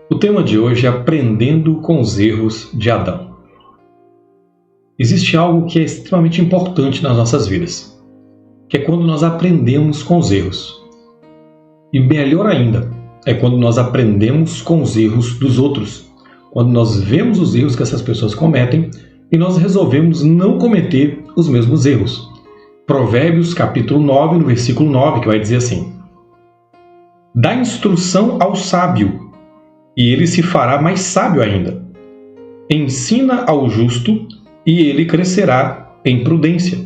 O tema de hoje é aprendendo com os erros de Adão. Existe algo que é extremamente importante nas nossas vidas, que é quando nós aprendemos com os erros. E melhor ainda, é quando nós aprendemos com os erros dos outros, quando nós vemos os erros que essas pessoas cometem e nós resolvemos não cometer os mesmos erros. Provérbios capítulo 9, no versículo 9, que vai dizer assim: dá instrução ao sábio, e ele se fará mais sábio ainda. Ensina ao justo, e ele crescerá em prudência.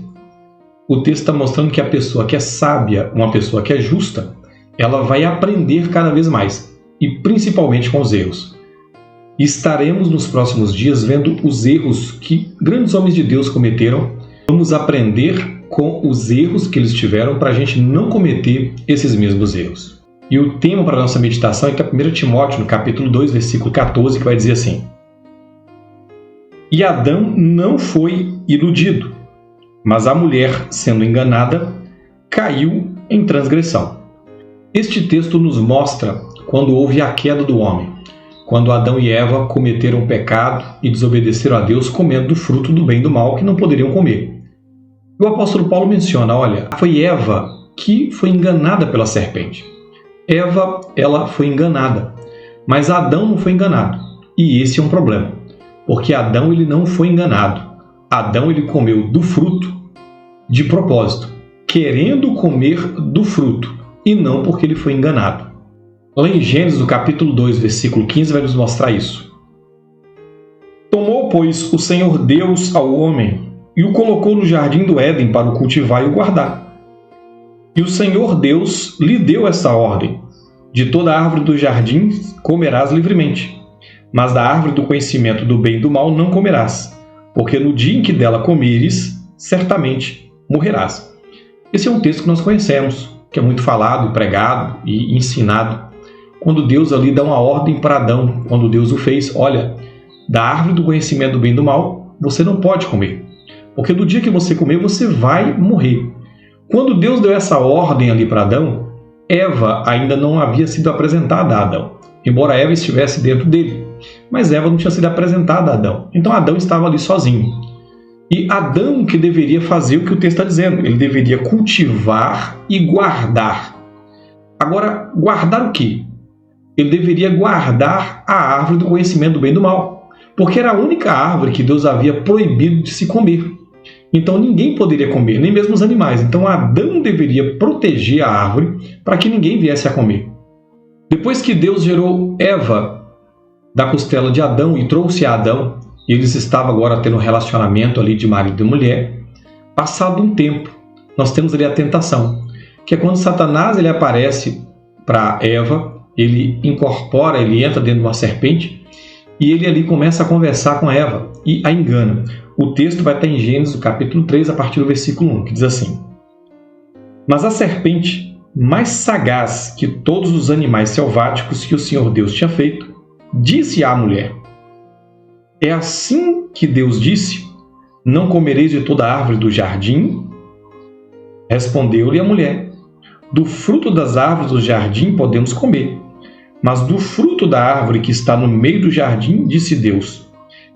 O texto está mostrando que a pessoa que é sábia, uma pessoa que é justa, ela vai aprender cada vez mais, e principalmente com os erros. E estaremos nos próximos dias vendo os erros que grandes homens de Deus cometeram. Vamos aprender com os erros que eles tiveram para a gente não cometer esses mesmos erros. E o tema para a nossa meditação é 1 Timóteo, no capítulo 2, versículo 14, que vai dizer assim: e Adão não foi iludido, mas a mulher, sendo enganada, caiu em transgressão. Este texto nos mostra quando houve a queda do homem, quando Adão e Eva cometeram pecado e desobedeceram a Deus comendo do fruto do bem e do mal que não poderiam comer. O apóstolo Paulo menciona, olha, foi Eva que foi enganada pela serpente. Eva, ela foi enganada, mas Adão não foi enganado. E esse é um problema, porque Adão ele não foi enganado. Adão ele comeu do fruto de propósito, querendo comer do fruto, e não porque ele foi enganado. Lá em Gênesis, no capítulo 2, versículo 15, vai nos mostrar isso. Tomou, pois, o Senhor Deus ao homem e o colocou no jardim do Éden para o cultivar e o guardar. E o Senhor Deus lhe deu essa ordem: de toda árvore do jardim comerás livremente, mas da árvore do conhecimento do bem e do mal não comerás, porque no dia em que dela comeres, certamente morrerás. Esse é um texto que nós conhecemos, que é muito falado, pregado e ensinado. Quando Deus ali dá uma ordem para Adão, quando Deus o fez, olha, da árvore do conhecimento do bem e do mal, você não pode comer, porque no dia que você comer, você vai morrer. Quando Deus deu essa ordem ali para Adão, Eva ainda não havia sido apresentada a Adão, embora Eva estivesse dentro dele, mas Eva não tinha sido apresentada a Adão. Então Adão estava ali sozinho. E Adão que deveria fazer o que o texto está dizendo, ele deveria cultivar e guardar. Agora, guardar o quê? Ele deveria guardar a árvore do conhecimento do bem e do mal, porque era a única árvore que Deus havia proibido de se comer. Então ninguém poderia comer, nem mesmo os animais. Então Adão deveria proteger a árvore para que ninguém viesse a comer. Depois que Deus gerou Eva da costela de Adão e trouxe a Adão, e eles estavam agora tendo um relacionamento ali de marido e mulher, passado um tempo, nós temos ali a tentação, que é quando Satanás ele aparece para Eva, ele incorpora, ele entra dentro de uma serpente, e ele ali começa a conversar com Eva e a engana. O texto vai estar em Gênesis, capítulo 3, a partir do versículo 1, que diz assim: mas a serpente, mais sagaz que todos os animais selváticos que o Senhor Deus tinha feito, disse à mulher: é assim que Deus disse, não comereis de toda árvore do jardim? Respondeu-lhe a mulher: do fruto das árvores do jardim podemos comer, mas do fruto da árvore que está no meio do jardim, disse Deus: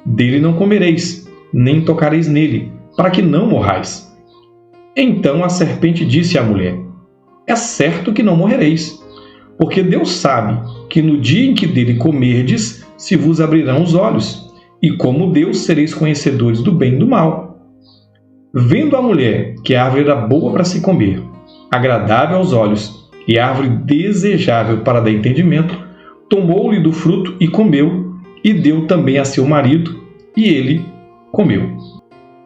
dele não comereis, nem tocareis nele, para que não morrais. Então a serpente disse à mulher: é certo que não morrereis, porque Deus sabe que no dia em que dele comerdes, se vos abrirão os olhos, e como Deus sereis conhecedores do bem e do mal. Vendo a mulher que a árvore era boa para se comer, agradável aos olhos, e árvore desejável para dar entendimento, tomou-lhe do fruto e comeu, e deu também a seu marido, e ele comeu.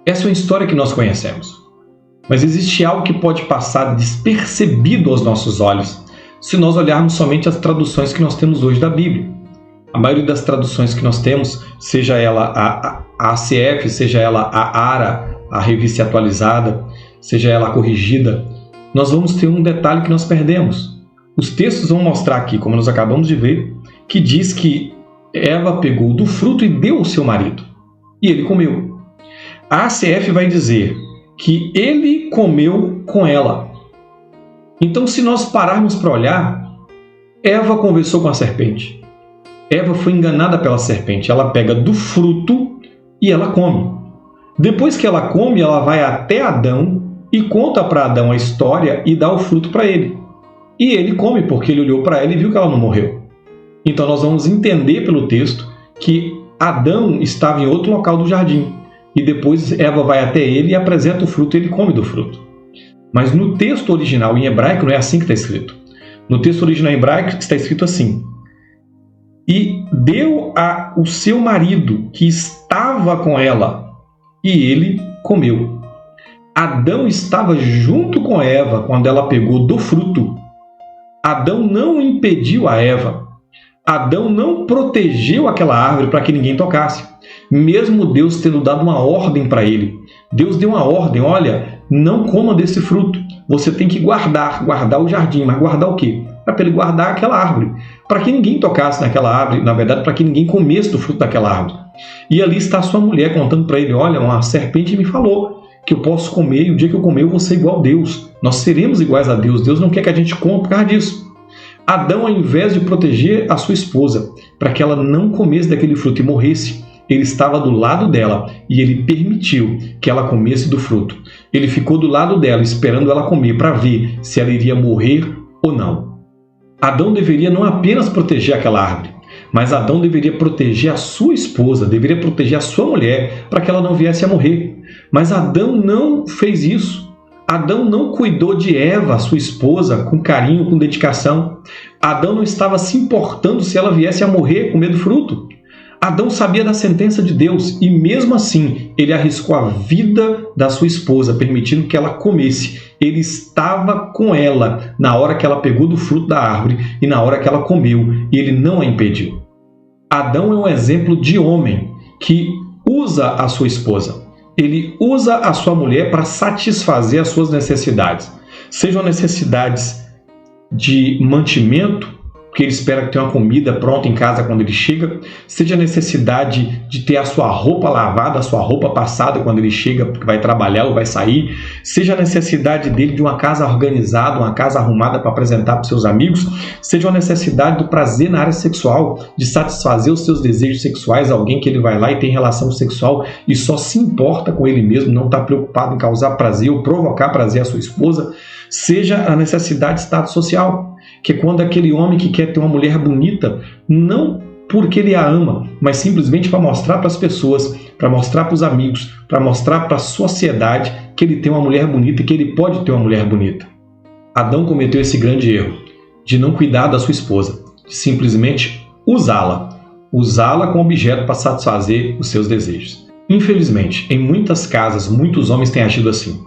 Essa é uma história que nós conhecemos. Mas existe algo que pode passar despercebido aos nossos olhos se nós olharmos somente as traduções que nós temos hoje da Bíblia. A maioria das traduções que nós temos, seja ela a ACF, seja ela a ARA, a Revista Atualizada, seja ela a Corrigida, nós vamos ter um detalhe que nós perdemos. Os textos vão mostrar aqui, como nós acabamos de ver, que diz que Eva pegou do fruto e deu ao seu marido, e ele comeu. A ACF vai dizer que ele comeu com ela. Então, se nós pararmos para olhar, Eva conversou com a serpente. Eva foi enganada pela serpente. Ela pega do fruto e ela come. Depois que ela come, ela vai até Adão e conta para Adão a história e dá o fruto para ele. E ele come porque ele olhou para ela e viu que ela não morreu. Então nós vamos entender pelo texto que Adão estava em outro local do jardim. E depois Eva vai até ele e apresenta o fruto e ele come do fruto. Mas no texto original em hebraico não é assim que está escrito. No texto original em hebraico está escrito assim: e deu ao seu marido que estava com ela, e ele comeu. Adão estava junto com Eva quando ela pegou do fruto. Adão não impediu a Eva. Adão não protegeu aquela árvore para que ninguém tocasse. Mesmo Deus tendo dado uma ordem para ele. Deus deu uma ordem: olha, não coma desse fruto. Você tem que guardar o jardim. Mas guardar o quê? Para ele guardar aquela árvore. Para que ninguém tocasse naquela árvore. Na verdade, para que ninguém comesse do fruto daquela árvore. E ali está a sua mulher contando para ele: olha, uma serpente me falou que eu posso comer, e o dia que eu comer eu vou ser igual a Deus. Nós seremos iguais a Deus. Deus não quer que a gente coma por causa disso. Adão, ao invés de proteger a sua esposa para que ela não comesse daquele fruto e morresse, ele estava do lado dela e ele permitiu que ela comesse do fruto. Ele ficou do lado dela esperando ela comer para ver se ela iria morrer ou não. Adão deveria não apenas proteger aquela árvore, mas Adão deveria proteger a sua esposa, deveria proteger a sua mulher para que ela não viesse a morrer. Mas Adão não fez isso. Adão não cuidou de Eva, sua esposa, com carinho, com dedicação. Adão não estava se importando se ela viesse a morrer com medo do fruto. Adão sabia da sentença de Deus e, mesmo assim, ele arriscou a vida da sua esposa, permitindo que ela comesse. Ele estava com ela na hora que ela pegou do fruto da árvore e na hora que ela comeu, e ele não a impediu. Adão é um exemplo de homem que usa a sua esposa. Ele usa a sua mulher para satisfazer as suas necessidades. Sejam necessidades de mantimento, porque ele espera que tenha uma comida pronta em casa quando ele chega, seja a necessidade de ter a sua roupa lavada, a sua roupa passada quando ele chega, porque vai trabalhar ou vai sair, seja a necessidade dele de uma casa organizada, uma casa arrumada para apresentar para os seus amigos, seja a necessidade do prazer na área sexual, de satisfazer os seus desejos sexuais, alguém que ele vai lá e tem relação sexual e só se importa com ele mesmo, não está preocupado em causar prazer ou provocar prazer à sua esposa, seja a necessidade de status social, que é quando aquele homem que quer ter uma mulher bonita, não porque ele a ama, mas simplesmente para mostrar para as pessoas, para mostrar para os amigos, para mostrar para a sociedade que ele tem uma mulher bonita e que ele pode ter uma mulher bonita. Adão cometeu esse grande erro de não cuidar da sua esposa, de simplesmente usá-la como objeto para satisfazer os seus desejos. Infelizmente, em muitas casas, muitos homens têm agido assim.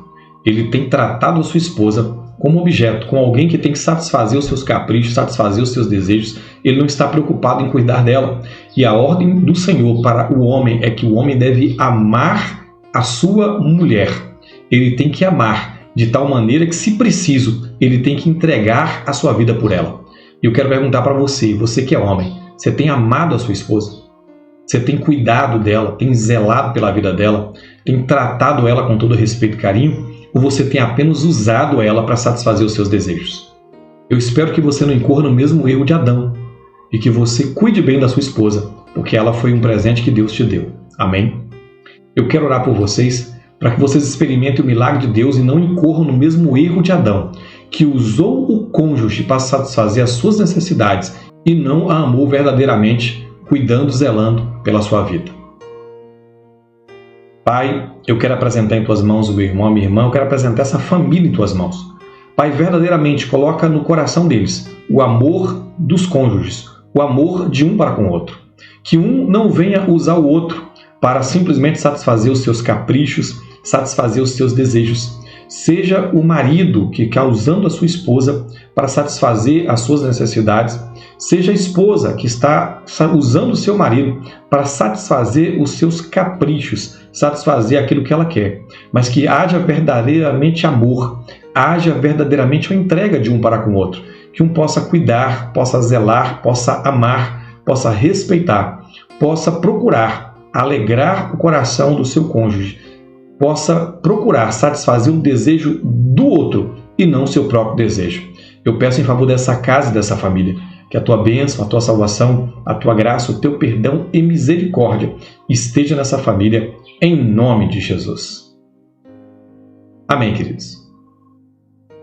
Ele tem tratado a sua esposa como objeto, como alguém que tem que satisfazer os seus caprichos, satisfazer os seus desejos. Ele não está preocupado em cuidar dela. E a ordem do Senhor para o homem é que o homem deve amar a sua mulher. Ele tem que amar de tal maneira que, se preciso, ele tem que entregar a sua vida por ela. E eu quero perguntar para você, você que é homem, você tem amado a sua esposa? Você tem cuidado dela, tem zelado pela vida dela, tem tratado ela com todo respeito e carinho? Ou você tem apenas usado ela para satisfazer os seus desejos? Eu espero que você não incorra no mesmo erro de Adão e que você cuide bem da sua esposa, porque ela foi um presente que Deus te deu. Amém? Eu quero orar por vocês para que vocês experimentem o milagre de Deus e não incorram no mesmo erro de Adão, que usou o cônjuge para satisfazer as suas necessidades e não a amou verdadeiramente, cuidando, zelando pela sua vida. Pai, eu quero apresentar em Tuas mãos o meu irmão, a minha irmã, eu quero apresentar essa família em Tuas mãos. Pai, verdadeiramente coloca no coração deles o amor dos cônjuges, o amor de um para com o outro. Que um não venha usar o outro para simplesmente satisfazer os seus caprichos, satisfazer os seus desejos. Seja o marido que está usando a sua esposa para satisfazer as suas necessidades, seja a esposa que está usando o seu marido para satisfazer os seus caprichos, satisfazer aquilo que ela quer, mas que haja verdadeiramente amor, haja verdadeiramente uma entrega de um para com o outro, que um possa cuidar, possa zelar, possa amar, possa respeitar, possa procurar alegrar o coração do seu cônjuge, possa procurar satisfazer o desejo do outro e não o seu próprio desejo. Eu peço em favor dessa casa e dessa família, Que a tua bênção, a tua salvação, a tua graça, o teu perdão e misericórdia esteja nessa família, em nome de Jesus. Amém, queridos.